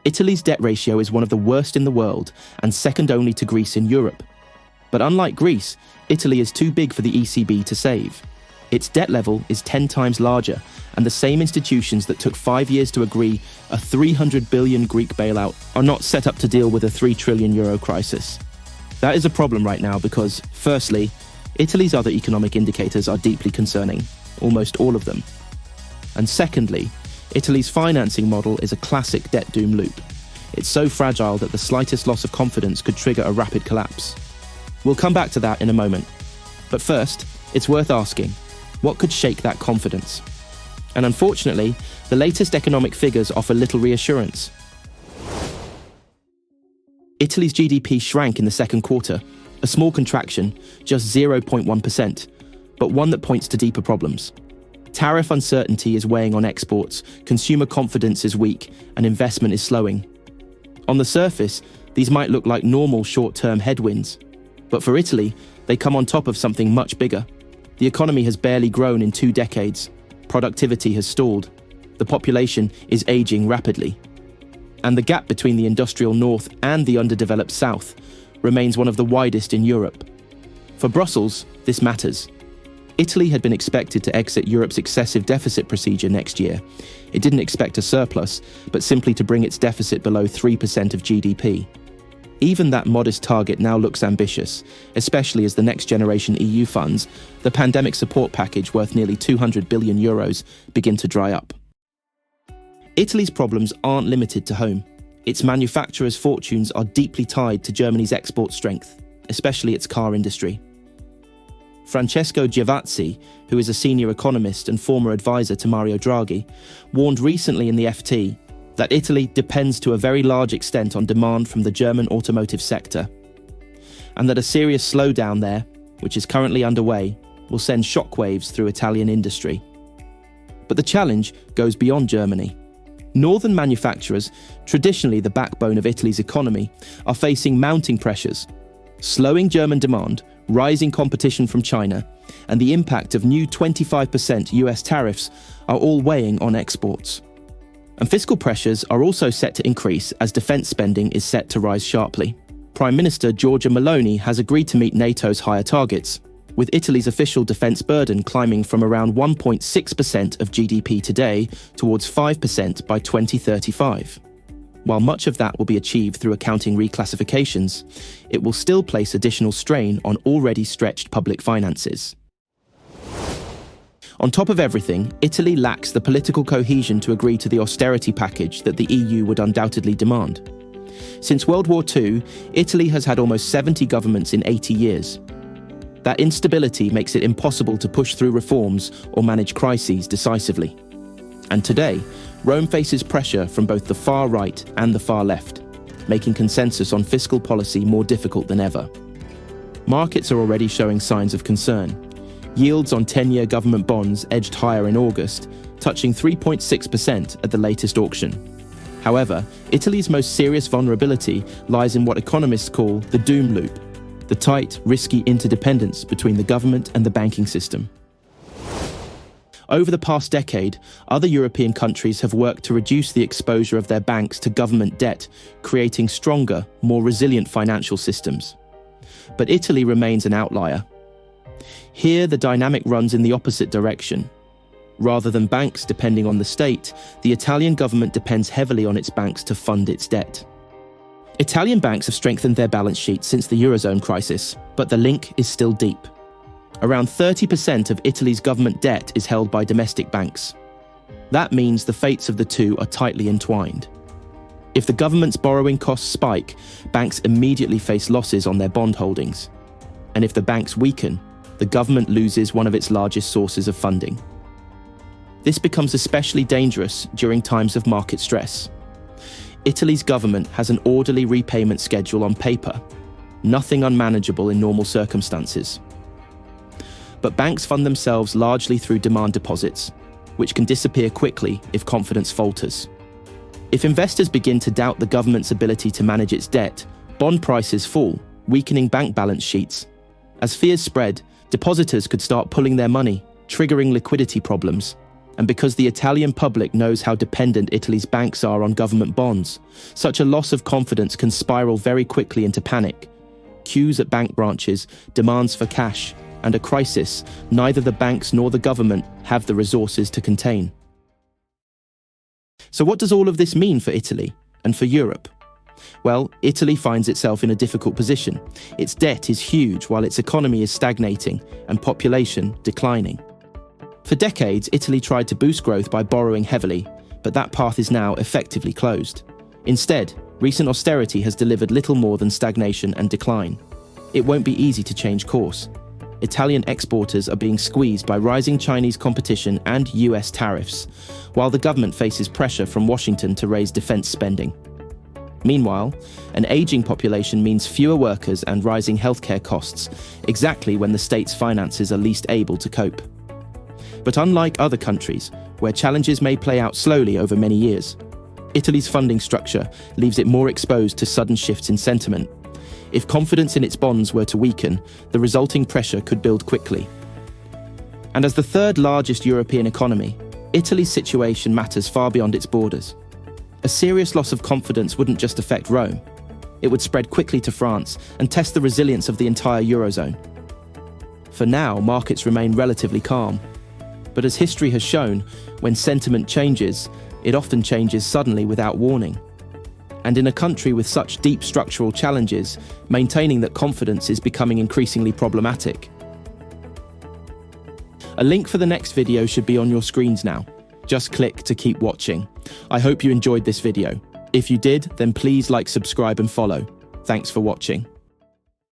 Italy's debt ratio is one of the worst in the world and second only to Greece in Europe. But unlike Greece, Italy is too big for the ECB to save. Its debt level is 10 times larger, and the same institutions that took 5 years to agree a 300 billion Greek bailout are not set up to deal with a 3 trillion euro crisis. That is a problem right now because, firstly, Italy's other economic indicators are deeply concerning, almost all of them. And secondly, Italy's financing model is a classic debt doom loop. It's so fragile that the slightest loss of confidence could trigger a rapid collapse. We'll come back to that in a moment. But first, it's worth asking, what could shake that confidence? And unfortunately, the latest economic figures offer little reassurance. Italy's GDP shrank in the second quarter, a small contraction, just 0.1%, but one that points to deeper problems. Tariff uncertainty is weighing on exports, consumer confidence is weak, and investment is slowing. On the surface, these might look like normal short-term headwinds, but for Italy, they come on top of something much bigger. The economy has barely grown in 2 decades. Productivity has stalled. The population is aging rapidly. And the gap between the industrial north and the underdeveloped south remains one of the widest in Europe. For Brussels, this matters. Italy had been expected to exit Europe's excessive deficit procedure next year. It didn't expect a surplus, but simply to bring its deficit below 3% of GDP. Even that modest target now looks ambitious, especially as the next generation EU funds, the pandemic support package worth nearly 200 billion euros, begin to dry up. Italy's problems aren't limited to home. Its manufacturers' fortunes are deeply tied to Germany's export strength, especially its car industry. Francesco Giavazzi, who is a senior economist and former advisor to Mario Draghi, warned recently in the FT that Italy depends to a very large extent on demand from the German automotive sector, and that a serious slowdown there, which is currently underway, will send shockwaves through Italian industry. But the challenge goes beyond Germany. Northern manufacturers, traditionally the backbone of Italy's economy, are facing mounting pressures. Slowing German demand, rising competition from China, and the impact of new 25% US tariffs are all weighing on exports. And fiscal pressures are also set to increase as defence spending is set to rise sharply. Prime Minister Giorgia Meloni has agreed to meet NATO's higher targets, with Italy's official defence burden climbing from around 1.6% of GDP today towards 5% by 2035. While much of that will be achieved through accounting reclassifications, it will still place additional strain on already stretched public finances. On top of everything, Italy lacks the political cohesion to agree to the austerity package that the EU would undoubtedly demand. Since World War II, Italy has had almost 70 governments in 80 years. That instability makes it impossible to push through reforms or manage crises decisively. And today, Rome faces pressure from both the far right and the far left, making consensus on fiscal policy more difficult than ever. Markets are already showing signs of concern. Yields on 10-year government bonds edged higher in August, touching 3.6% at the latest auction. However, Italy's most serious vulnerability lies in what economists call the doom loop, the tight, risky interdependence between the government and the banking system. Over the past decade, other European countries have worked to reduce the exposure of their banks to government debt, creating stronger, more resilient financial systems. But Italy remains an outlier. Here, the dynamic runs in the opposite direction. Rather than banks depending on the state, the Italian government depends heavily on its banks to fund its debt. Italian banks have strengthened their balance sheets since the Eurozone crisis, but the link is still deep. Around 30% of Italy's government debt is held by domestic banks. That means the fates of the two are tightly entwined. If the government's borrowing costs spike, banks immediately face losses on their bond holdings. And if the banks weaken, the government loses one of its largest sources of funding. This becomes especially dangerous during times of market stress. Italy's government has an orderly repayment schedule on paper, nothing unmanageable in normal circumstances. But banks fund themselves largely through demand deposits, which can disappear quickly if confidence falters. If investors begin to doubt the government's ability to manage its debt, bond prices fall, weakening bank balance sheets. As fears spread, depositors could start pulling their money, triggering liquidity problems. And because the Italian public knows how dependent Italy's banks are on government bonds, such a loss of confidence can spiral very quickly into panic. Queues at bank branches, demands for cash, and a crisis neither the banks nor the government have the resources to contain. So what does all of this mean for Italy and for Europe? Well, Italy finds itself in a difficult position. Its debt is huge while its economy is stagnating and population declining. For decades, Italy tried to boost growth by borrowing heavily, but that path is now effectively closed. Instead, recent austerity has delivered little more than stagnation and decline. It won't be easy to change course. Italian exporters are being squeezed by rising Chinese competition and US tariffs, while the government faces pressure from Washington to raise defense spending. Meanwhile, an aging population means fewer workers and rising healthcare costs, exactly when the state's finances are least able to cope. But unlike other countries, where challenges may play out slowly over many years, Italy's funding structure leaves it more exposed to sudden shifts in sentiment. If confidence in its bonds were to weaken, the resulting pressure could build quickly. And as the third largest European economy, Italy's situation matters far beyond its borders. A serious loss of confidence wouldn't just affect Rome. It would spread quickly to France and test the resilience of the entire Eurozone. For now, markets remain relatively calm. But as history has shown, when sentiment changes, it often changes suddenly without warning. And in a country with such deep structural challenges, maintaining that confidence is becoming increasingly problematic. A link for the next video should be on your screens now. Just click to keep watching. I hope you enjoyed this video. If you did, then please like, subscribe and follow. Thanks for watching.